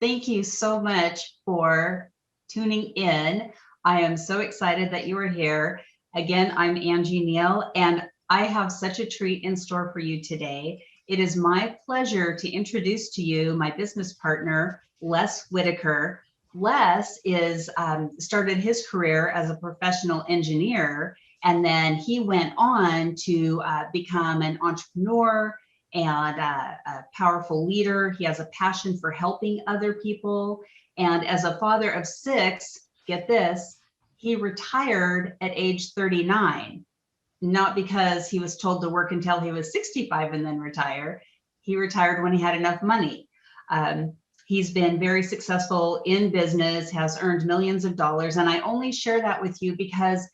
Thank you so much for tuning in. I am so excited that you are here. Again, I'm Angie Neal, and I have such a treat in store for you today. It is my pleasure to introduce to you my business partner, Les Whitaker. Les is started his career as a professional engineer, and then he went on to become an entrepreneur and a powerful leader. He has a passion for helping other people. And as a father of six, get this, he retired at age 39, not because he was told to work until he was 65 and then retire. He retired when he had enough money. Um, he's been very successful in business, has earned millions of dollars. And I only share that with you because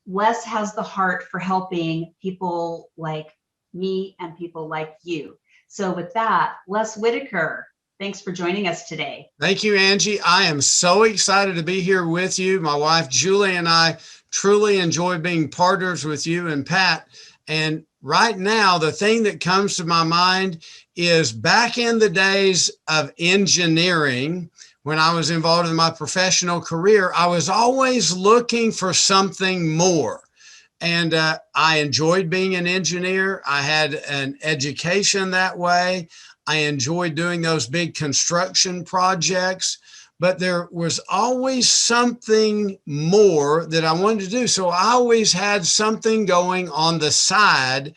Les has the heart for helping people like me and people like you. So with that, Les Whitaker, thanks for joining us today. Thank you, Angie. I am so excited to be here with you. My wife, Julie, and I truly enjoy being partners with you and Pat. And right now, the thing that comes to my mind is back in the days of engineering, when I was involved in my professional career, I was always looking for something more. And I enjoyed being an engineer. I had an education that way. I enjoyed doing those big construction projects, but there was always something more that I wanted to do. So I always had something going on the side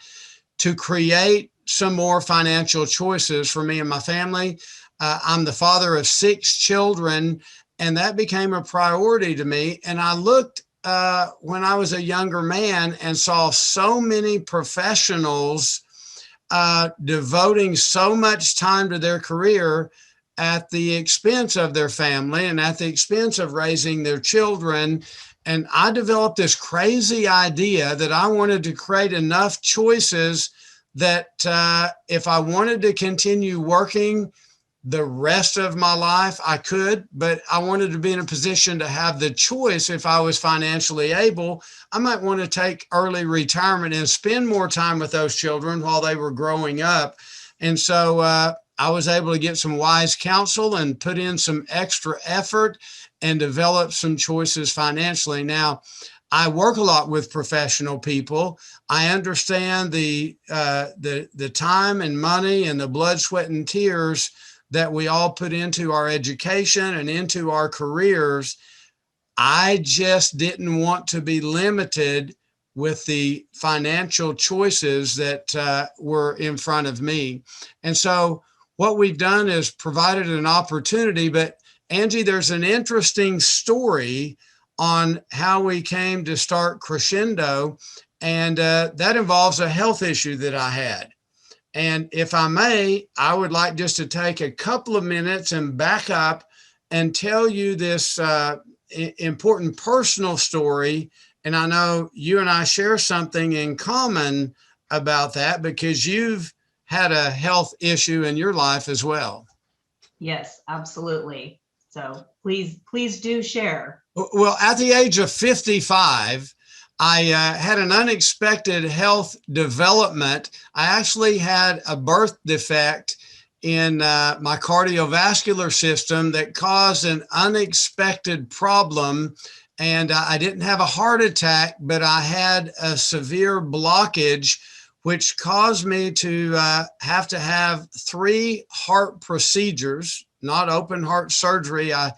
to create some more financial choices for me and my family. I'm the father of six children, and that became a priority to me. And I looked when I was a younger man and saw so many professionals devoting so much time to their career at the expense of their family and at the expense of raising their children. And I developed this crazy idea that I wanted to create enough choices that if I wanted to continue working the rest of my life, I could, but I wanted to be in a position to have the choice. If I was financially able, I might want to take early retirement and spend more time with those children while they were growing up. And so I was able to get some wise counsel and put in some extra effort and develop some choices financially. Now, I work a lot with professional people. I understand the time and money and the blood, sweat, and tears that we all put into our education and into our careers. I just didn't want to be limited with the financial choices that were in front of me. And so what we've done is provided an opportunity. But Angie, there's an interesting story on how we came to start Crescendo, and that involves a health issue that I had. And if I may, I would like just to take a couple of minutes and back up and tell you this important personal story. And I know you and I share something in common about that because you've had a health issue in your life as well. Yes, absolutely. So please do share. Well, at the age of 55, I had an unexpected health development. I actually had a birth defect in my cardiovascular system that caused an unexpected problem. And I didn't have a heart attack, but I had a severe blockage, which caused me to have three heart procedures, not open heart surgery. I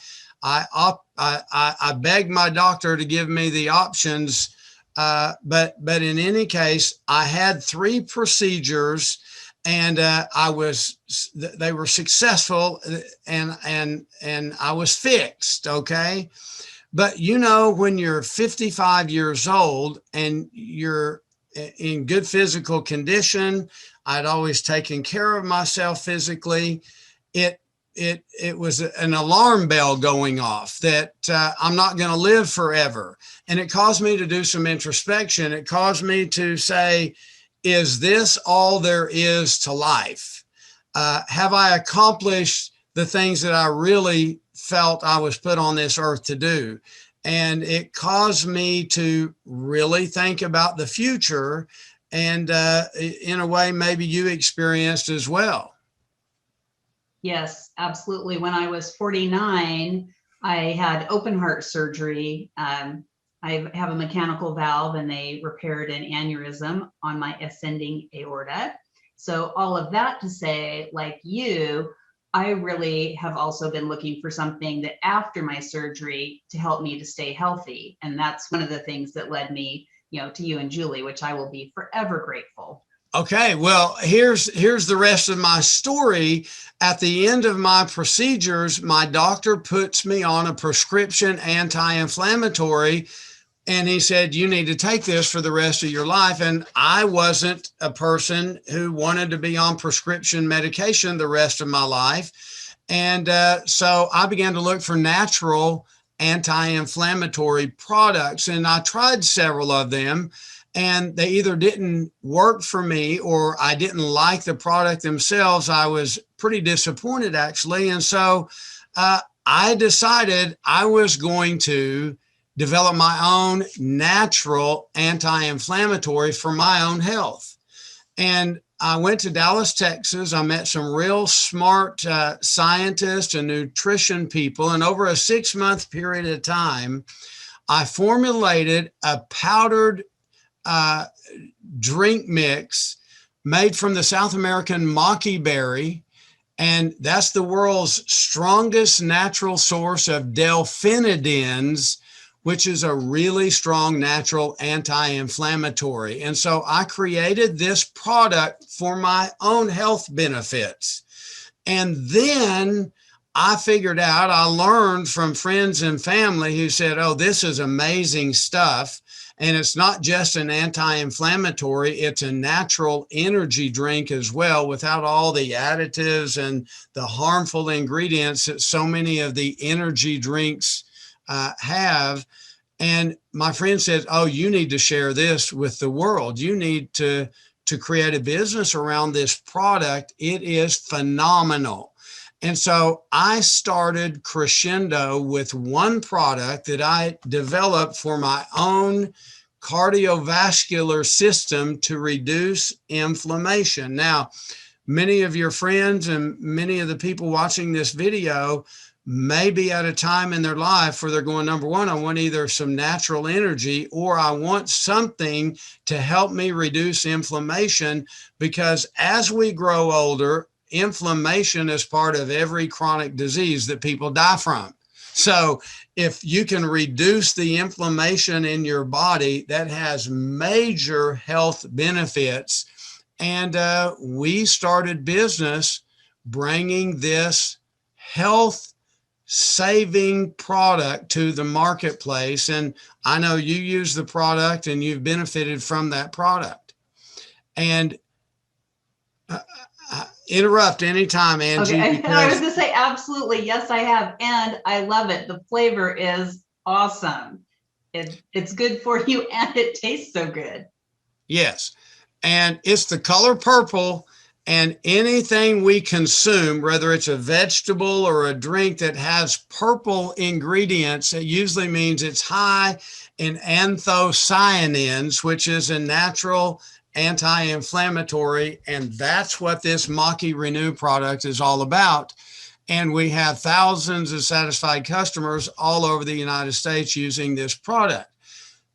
begged my doctor to give me the options, but in any case, I had three procedures, and they were successful, and I was fixed. Okay, but you know, when you're 55 years old and you're in good physical condition, I'd always taken care of myself physically. It it was an alarm bell going off that I'm not going to live forever. And it caused me to do some introspection. It caused me to say, is this all there is to life? Have I accomplished the things that I really felt I was put on this earth to do? And it caused me to really think about the future, and in a way, maybe you experienced as well. Yes, absolutely. When I was 49, I had open heart surgery. I have a mechanical valve and they repaired an aneurysm on my ascending aorta. So all of that to say, like you, I really have also been looking for something that after my surgery to help me to stay healthy. And that's one of the things that led me, to you and Julie, which I will be forever grateful. Okay, well, here's the rest of my story. At the end of my procedures, my doctor puts me on a prescription anti-inflammatory, and he said, you need to take this for the rest of your life. And I wasn't a person who wanted to be on prescription medication the rest of my life. And so I began to look for natural anti-inflammatory products, and I tried several of them, and they either didn't work for me or I didn't like the product themselves. I was pretty disappointed, actually. And so I decided I was going to develop my own natural anti-inflammatory for my own health. And I went to Dallas, Texas. I met some real smart scientists and nutrition people. And over a 6-month period of time, I formulated a powdered drink mix made from the South American maqui berry. And that's the world's strongest natural source of delphinidins, which is a really strong natural anti-inflammatory. And so I created this product for my own health benefits. And then I figured out, I learned from friends and family who said, oh, this is amazing stuff. And it's not just an anti-inflammatory, it's a natural energy drink as well, without all the additives and the harmful ingredients that so many of the energy drinks have. And my friend said, oh, you need to share this with the world. You need to create a business around this product. It is phenomenal. And so I started Crescendo with one product that I developed for my own cardiovascular system to reduce inflammation. Now, many of your friends and many of the people watching this video may be at a time in their life where they're going, number one, I want either some natural energy or I want something to help me reduce inflammation, because as we grow older, inflammation is part of every chronic disease that people die from. So if you can reduce the inflammation in your body, that has major health benefits. And we started business bringing this health saving product to the marketplace. And I know you use the product and you've benefited from that product. And interrupt anytime, Angie. Okay, I was going to say, absolutely. Yes, I have. And I love it. The flavor is awesome. It's good for you and it tastes so good. Yes. And it's the color purple, and anything we consume, whether it's a vegetable or a drink that has purple ingredients, it usually means it's high in anthocyanins, which is a natural anti-inflammatory. And that's what this Maki Renew product is all about. And we have thousands of satisfied customers all over the United States using this product.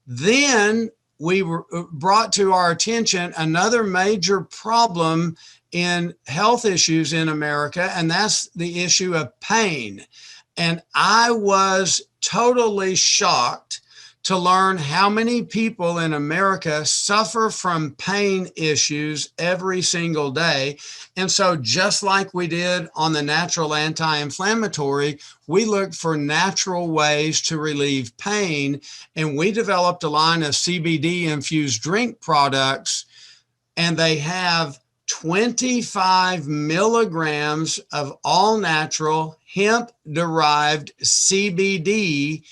Then we were brought to our attention another major problem in health issues in America, and that's the issue of pain. And I was totally shocked to learn how many people in America suffer from pain issues every single day. And so just like we did on the natural anti-inflammatory, we looked for natural ways to relieve pain. And we developed a line of CBD infused drink products, and they have 25 milligrams of all natural hemp derived CBD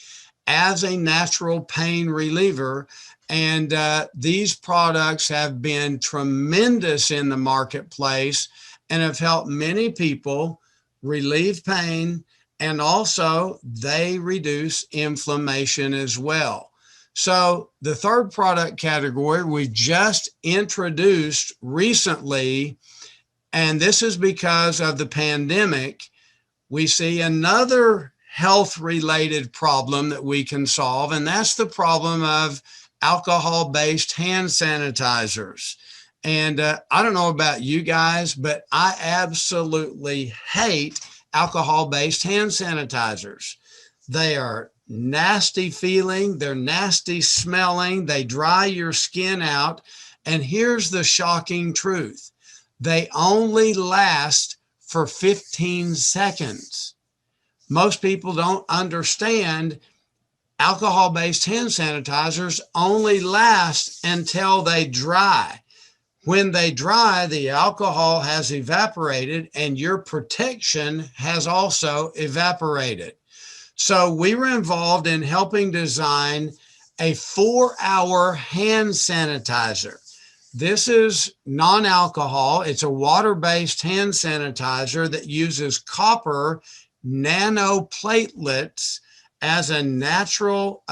as a natural pain reliever. And these products have been tremendous in the marketplace and have helped many people relieve pain, and also they reduce inflammation as well. So the third product category we just introduced recently And this is because of the pandemic. We see another health related problem that we can solve, and that's the problem of alcohol based hand sanitizers. And I don't know about you guys, but I absolutely hate alcohol based hand sanitizers. They are nasty feeling, they're nasty smelling, they dry your skin out. And here's the shocking truth: they only last for 15 seconds. Most people don't understand alcohol based hand sanitizers only last until they dry. When they dry, the alcohol has evaporated and your protection has also evaporated. So we were involved in helping design a 4-hour hand sanitizer. This is non-alcohol. It's a water-based hand sanitizer that uses copper nanoplatelets as a natural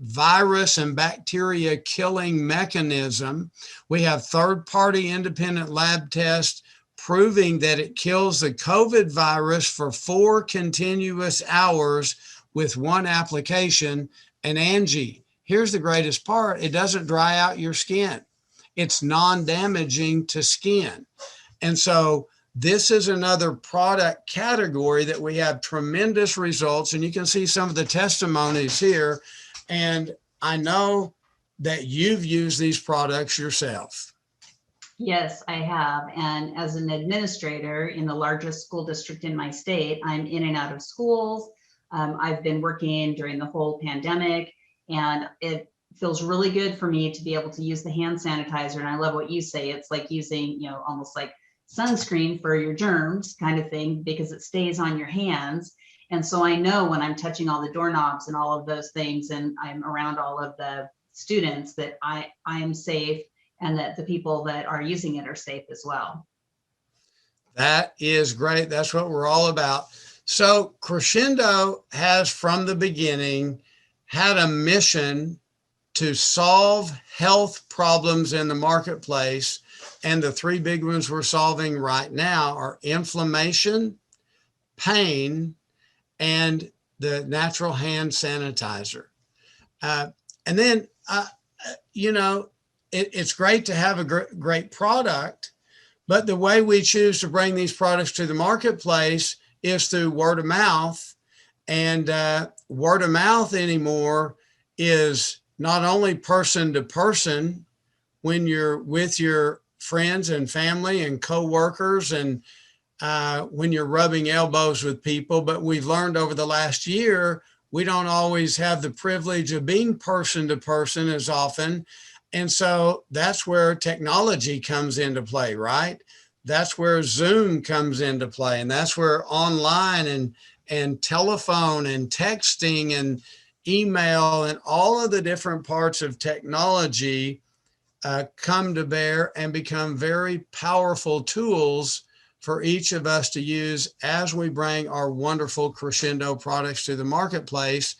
virus and bacteria killing mechanism. We have third-party independent lab tests proving that it kills the COVID virus for 4 continuous hours with one application. And Angie, here's the greatest part: it doesn't dry out your skin. It's non-damaging to skin. And so this is another product category that we have tremendous results. And you can see some of the testimonies here. And I know that you've used these products yourself. Yes, I have. And as an administrator in the largest school district in my state, I'm in and out of schools. I've been working during the whole pandemic, and it feels really good for me to be able to use the hand sanitizer. And I love what you say. It's like using, almost like sunscreen for your germs kind of thing, because it stays on your hands. And so I know when I'm touching all the doorknobs and all of those things, and I'm around all of the students, that I am safe, and that the people that are using it are safe as well. That is great. That's what we're all about. So Crescendo has from the beginning had a mission to solve health problems in the marketplace. And the 3 big ones we're solving right now are inflammation, pain, and the natural hand sanitizer. And then, it's great to have a great product, but the way we choose to bring these products to the marketplace is through word of mouth. And word of mouth anymore is not only person to person when you're with your friends and family and coworkers, and when you're rubbing elbows with people, but we've learned over the last year, we don't always have the privilege of being person to person as often. And so that's where technology comes into play, right? That's where Zoom comes into play. And that's where online and telephone and texting and email and all of the different parts of technology come to bear and become very powerful tools for each of us to use as we bring our wonderful Crescendo products to the marketplace.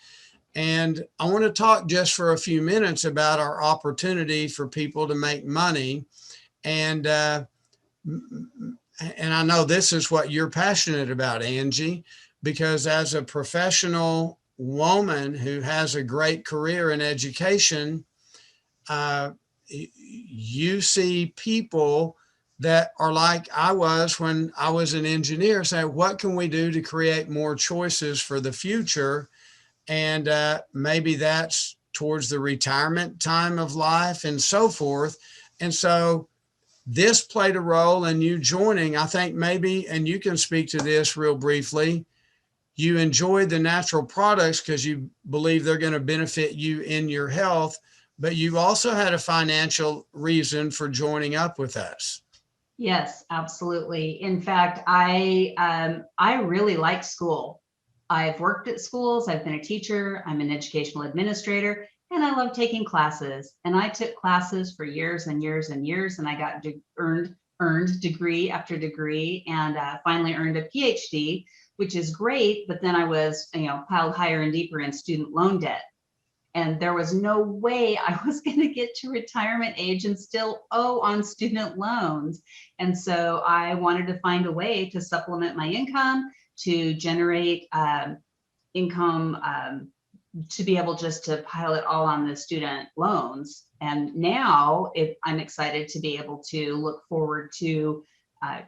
And I want to talk just for a few minutes about our opportunity for people to make money. And I know this is what you're passionate about, Angie, because as a professional woman who has a great career in education, you see people that are like I was when I was an engineer, say, what can we do to create more choices for the future? And maybe that's towards the retirement time of life and so forth. And so this played a role in you joining, I think maybe, and you can speak to this real briefly, you enjoyed the natural products because you believe they're going to benefit you in your health, but you also had a financial reason for joining up with us. Yes, absolutely. In fact, I really like school. I've worked at schools. I've been a teacher. I'm an educational administrator, and I love taking classes. And I took classes for years and years and years, and I got earned degree after degree, and finally earned a PhD, which is great. But then I was, piled higher and deeper in student loan debt. And there was no way I was going to get to retirement age and still owe on student loans. And so I wanted to find a way to supplement my income, to generate income, to be able just to pile it all on the student loans. And now I'm excited to be able to look forward to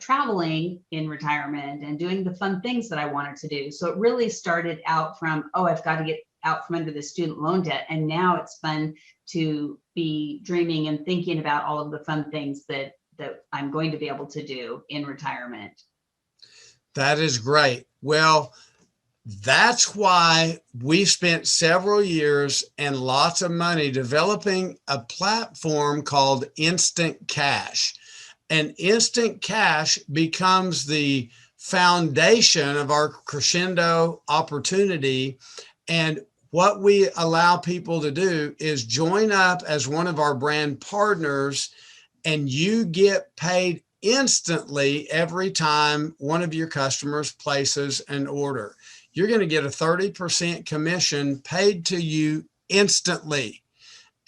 traveling in retirement and doing the fun things that I wanted to do. So it really started out from, oh, I've got to get out from under the student loan debt. And now it's fun to be dreaming and thinking about all of the fun things that I'm going to be able to do in retirement. That is great. Well, that's why we spent several years and lots of money developing a platform called Instant Cash. And Instant Cash becomes the foundation of our crescendo opportunity. And what we allow people to do is join up as one of our brand partners, and you get paid instantly every time one of your customers places an order. You're going to get a 30% commission paid to you instantly.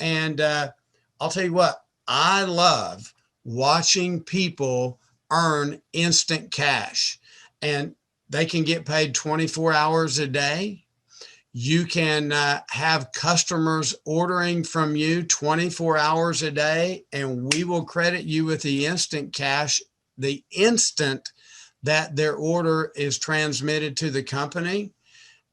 And I'll tell you what, I love watching people earn instant cash, and they can get paid 24 hours a day. You can have customers ordering from you 24 hours a day, and we will credit you with the instant cash the instant that their order is transmitted to the company.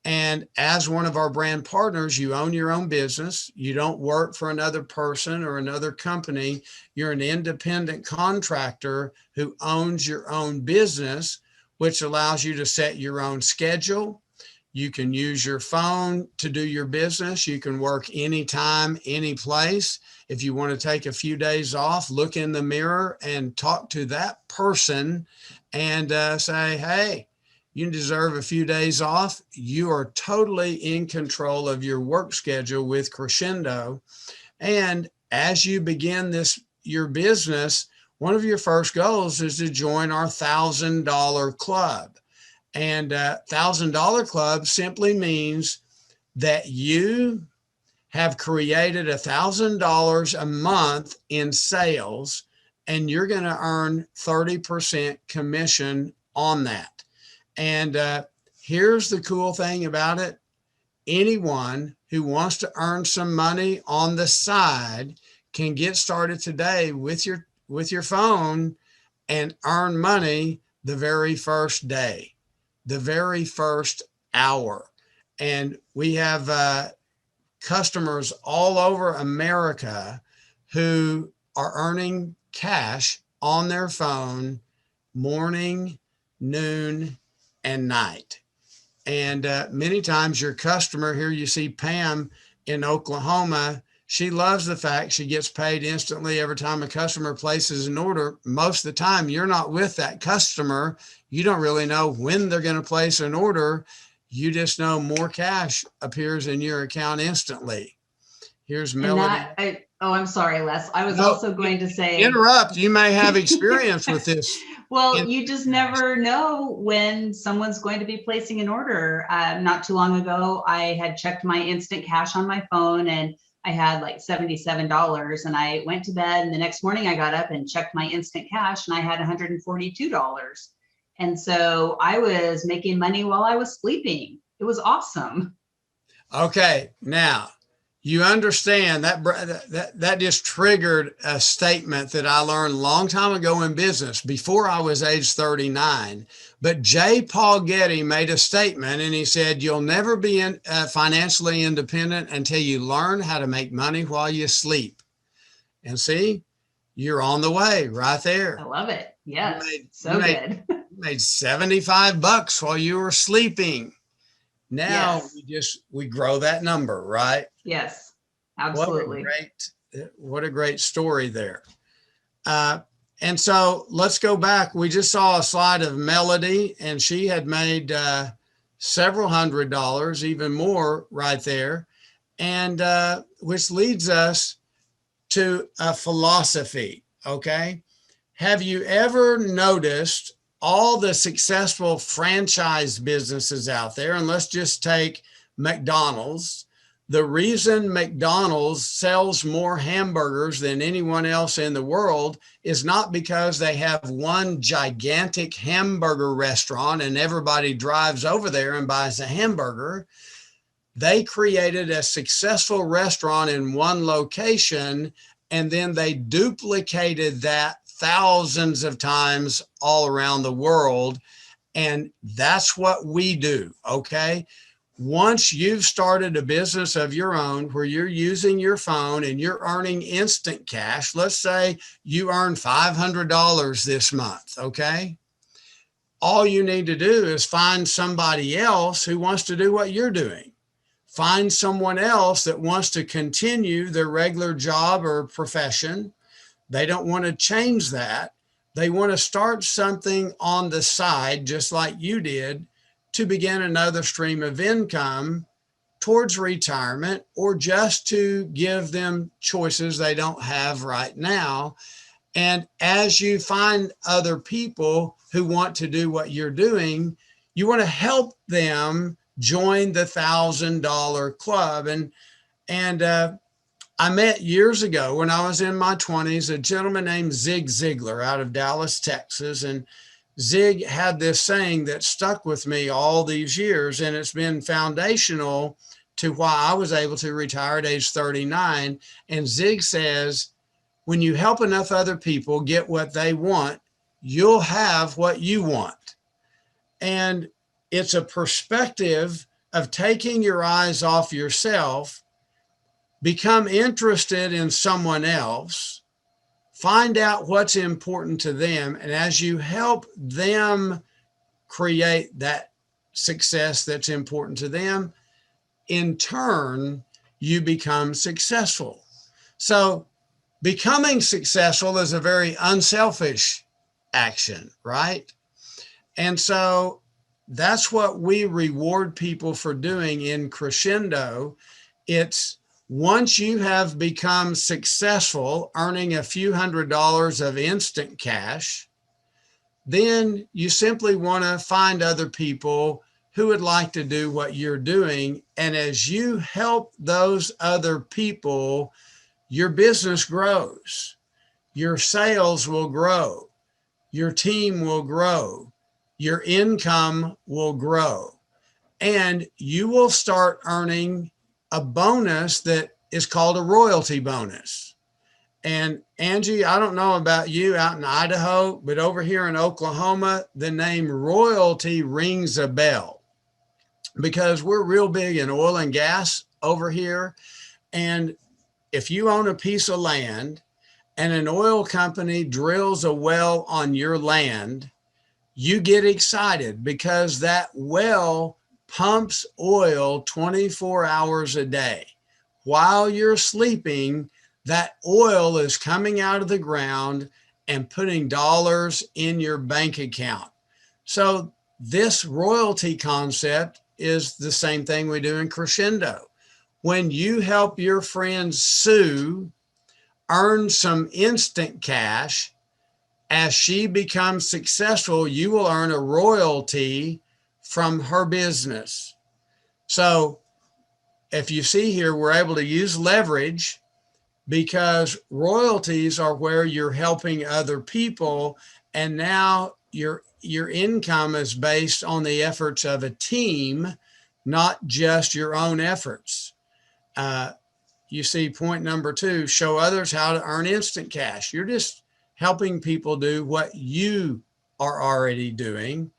And as one of our brand partners, you own your own business. You don't work for another person or another company. You're an independent contractor who owns your own business, which allows you to set your own schedule. You can use your phone to do your business. You can work anytime, any place. If you want to take a few days off, look in the mirror and talk to that person and say, hey, you deserve a few days off. You are totally in control of your work schedule with Crescendo. And as you begin your business, one of your first goals is to join our $1,000 club. And $1,000 club simply means that you have created $1,000 a month in sales, and you're going to earn 30% commission on that. And here's the cool thing about it. Anyone who wants to earn some money on the side can get started today with your phone and earn money the very first day, the very first hour. And we have customers all over America who are earning cash on their phone morning, noon, and night. And many times your customer, here you see Pam in Oklahoma, she loves the fact she gets paid instantly every time a customer places an order. Most of the time, you're not with that customer. You don't really know when they're going to place an order. You just know more cash appears in your account instantly. Here's Melody. I'm sorry, Les. I was also going to say. Interrupt. You may have experience with this. Well, you just never know when someone's going to be placing an order. Not too long ago, I had checked my instant cash on my phone and I had like $77, and I went to bed, and the next morning I got up and checked my instant cash and I had $142. And so I was making money while I was sleeping. It was awesome. Okay. Now you understand that just triggered a statement that I learned a long time ago in business before I was age 39. But J. Paul Getty made a statement, and he said, you'll never be financially independent until you learn how to make money while you sleep. And see, you're on the way right there. I love it. Yes. Good. You made $75 while you were sleeping. Now yes. we grow that number, right? Yes, absolutely. What a great story there. And so let's go back. We just saw a slide of Melody, and she had made several $100s, even more right there. And which leads us to a philosophy. Okay. Have you ever noticed all the successful franchise businesses out there? And let's just take McDonald's. The reason McDonald's sells more hamburgers than anyone else in the world is not because they have one gigantic hamburger restaurant and everybody drives over there and buys a hamburger. They created a successful restaurant in one location, and then they duplicated that thousands of times all around the world. And that's what we do, okay? Once you've started a business of your own where you're using your phone and you're earning instant cash, let's say you earn $500 this month, okay? All you need to do is find somebody else who wants to do what you're doing. Find someone else that wants to continue their regular job or profession. They don't want to change that. They want to start something on the side, just like you did, to begin another stream of income towards retirement, or just to give them choices they don't have right now. And as you find other people who want to do what you're doing, you want to help them join the $1,000 club. And I met years ago when I was in my 20s a gentleman named Zig Ziglar out of Dallas, Texas. And Zig had this saying that stuck with me all these years, and it's been foundational to why I was able to retire at age 39. And Zig says, when you help enough other people get what they want, you'll have what you want. And it's a perspective of taking your eyes off yourself, become interested in someone else, find out what's important to them. And as you help them create that success that's important to them, in turn, you become successful. So becoming successful is a very unselfish action, right? And so that's what we reward people for doing in Crescendo. It's once you have become successful, earning a few $100s of instant cash, then you simply want to find other people who would like to do what you're doing. And as you help those other people, your business grows, your sales will grow, your team will grow, your income will grow, and you will start earning a bonus that is called a royalty bonus. And Angie, I don't know about you out in Idaho, but over here in Oklahoma, the name royalty rings a bell because we're real big in oil and gas over here. And if you own a piece of land and an oil company drills a well on your land, you get excited because that well pumps oil 24 hours a day. While you're sleeping, that oil is coming out of the ground and putting dollars in your bank account. So this royalty concept is the same thing we do in Crescendo. When you help your friend Sue earn some instant cash, as she becomes successful, you will earn a royalty from her business. So if you see here, we're able to use leverage because royalties are where you're helping other people. And now your income is based on the efforts of a team, not just your own efforts. You see point number 2, show others how to earn instant cash. You're just helping people do what you are already doing.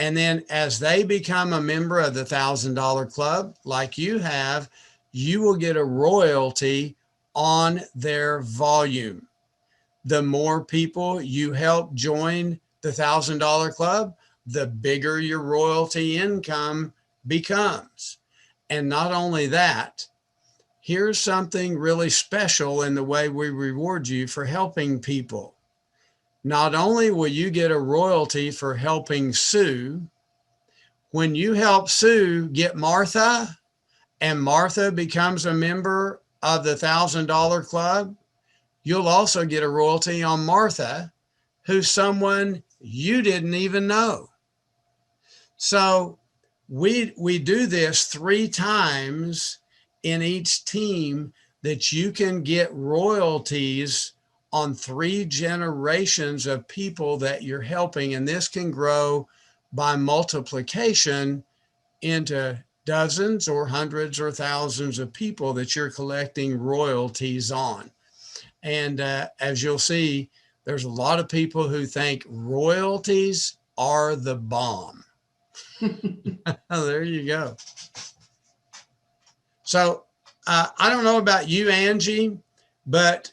And then as they become a member of the $1,000 club, like you have, you will get a royalty on their volume. The more people you help join the $1,000 club, the bigger your royalty income becomes. And not only that, here's something really special in the way we reward you for helping people. Not only will you get a royalty for helping Sue, when you help Sue get Martha and Martha becomes a member of the $1,000 club, you'll also get a royalty on Martha, who's someone you didn't even know. So we do this 3 times in each team that you can get royalties on 3 generations of people that you're helping. And this can grow by multiplication into dozens or hundreds or thousands of people that you're collecting royalties on. And as you'll see, there's a lot of people who think royalties are the bomb. Oh, there you go. So I don't know about you, Angie, but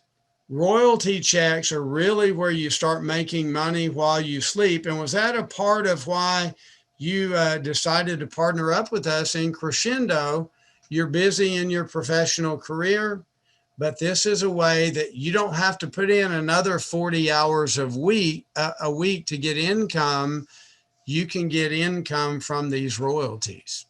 royalty checks are really where you start making money while you sleep. And was that a part of why you decided to partner up with us in Crescendo? You're busy in your professional career, but this is a way that you don't have to put in another 40 hours a week to get income. You can get income from these royalties.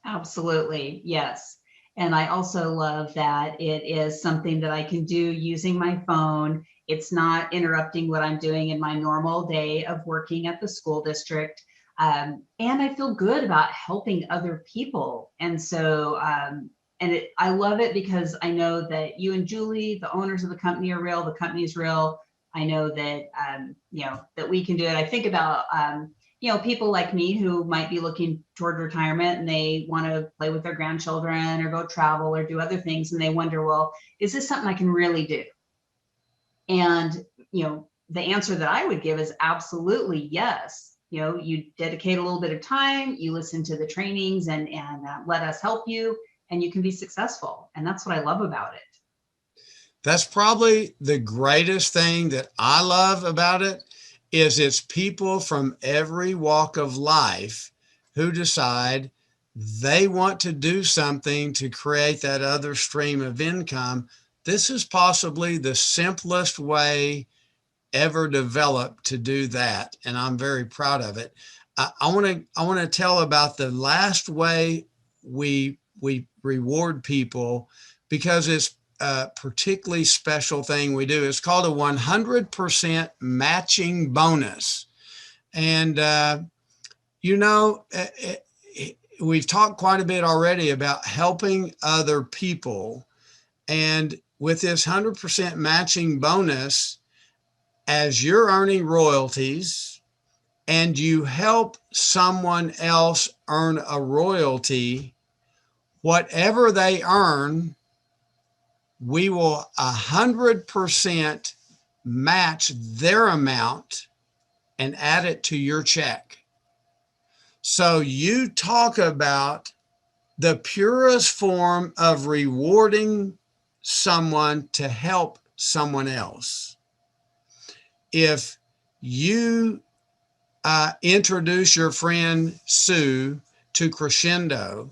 Absolutely, yes. And I also love that it is something that I can do using my phone. It's not interrupting what I'm doing in my normal day of working at the school district. And I feel good about helping other people. And so, I love it because I know that you and Julie, the owners of the company, are real. The company's real. I know that, that we can do it. I think about, people like me who might be looking toward retirement and they want to play with their grandchildren or go travel or do other things. And they wonder, well, is this something I can really do? And, the answer that I would give is absolutely yes. You dedicate a little bit of time, you listen to the trainings and let us help you, and you can be successful. And that's what I love about it. That's probably the greatest thing that I love about it is it's people from every walk of life who decide they want to do something to create that other stream of income. This is possibly the simplest way ever developed to do that, and I'm very proud of it. I want to tell about the last way we reward people because it's a particularly special thing we do. It's called a 100% matching bonus. And, we've talked quite a bit already about helping other people. And with this 100% matching bonus, as you're earning royalties and you help someone else earn a royalty, whatever they earn, we will 100% match their amount and add it to your check. So you talk about the purest form of rewarding someone to help someone else. If you introduce your friend Sue to Crescendo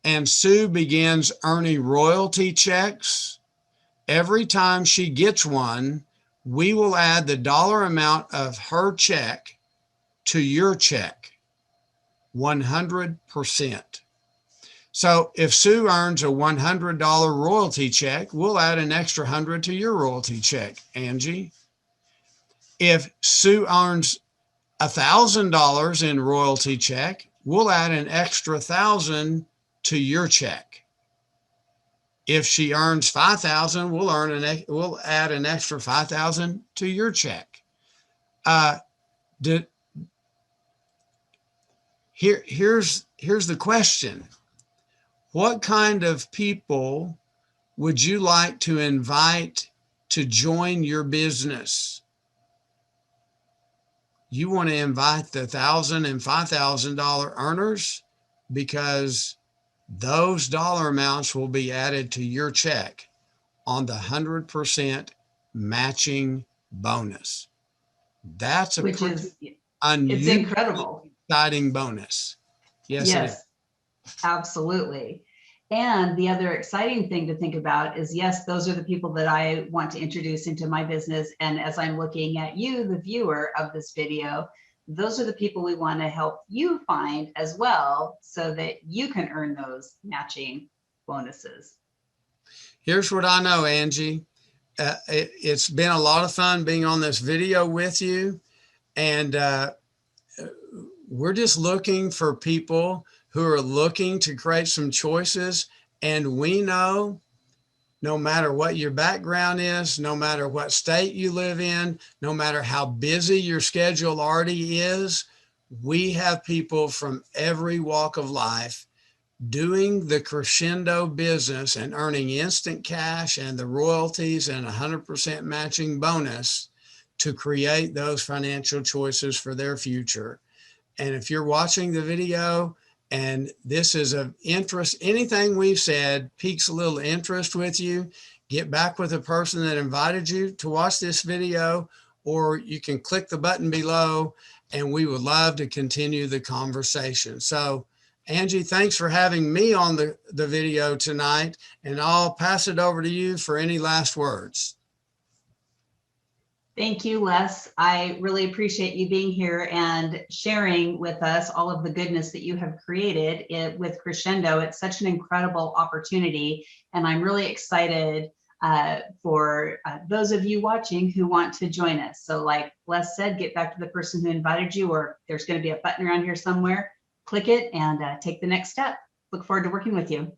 and Sue begins earning royalty checks, every time she gets one, we will add the dollar amount of her check to your check, 100%. So if Sue earns a $100 royalty check, we'll add an extra 100 to your royalty check, Angie. If Sue earns $1,000 in royalty check, we'll add an extra 1,000 to your check. If she earns 5,000, we'll add an extra 5,000 to your check. Here's the question. What kind of people would you like to invite to join your business? You want to invite the $1,000 and $5,000 earners because those dollar amounts will be added to your check on the 100% matching bonus. That's Which is, it's unusual, incredible. exciting bonus. Yes, it is. Absolutely. And the other exciting thing to think about is, yes, those are the people that I want to introduce into my business. And as I'm looking at you, the viewer of this video, those are the people we want to help you find as well so that you can earn those matching bonuses. Here's what I know, Angie. It's been a lot of fun being on this video with you. And we're just looking for people who are looking to create some choices And we know no matter what your background is, no matter what state you live in, no matter how busy your schedule already is, we have people from every walk of life doing the crescendo business and earning instant cash and the royalties and 100% matching bonus to create those financial choices for their future. And if you're watching the video and this is of interest, anything we've said piques a little interest with you, get back with the person that invited you to watch this video, or you can click the button below and we would love to continue the conversation. So Angie, thanks for having me on the video tonight, and I'll pass it over to you for any last words. Thank you, Les. I really appreciate you being here and sharing with us all of the goodness that you have created with Crescendo. It's such an incredible opportunity, and I'm really excited for those of you watching who want to join us. So like Les said, get back to the person who invited you, or there's going to be a button around here somewhere. Click it and take the next step. Look forward to working with you.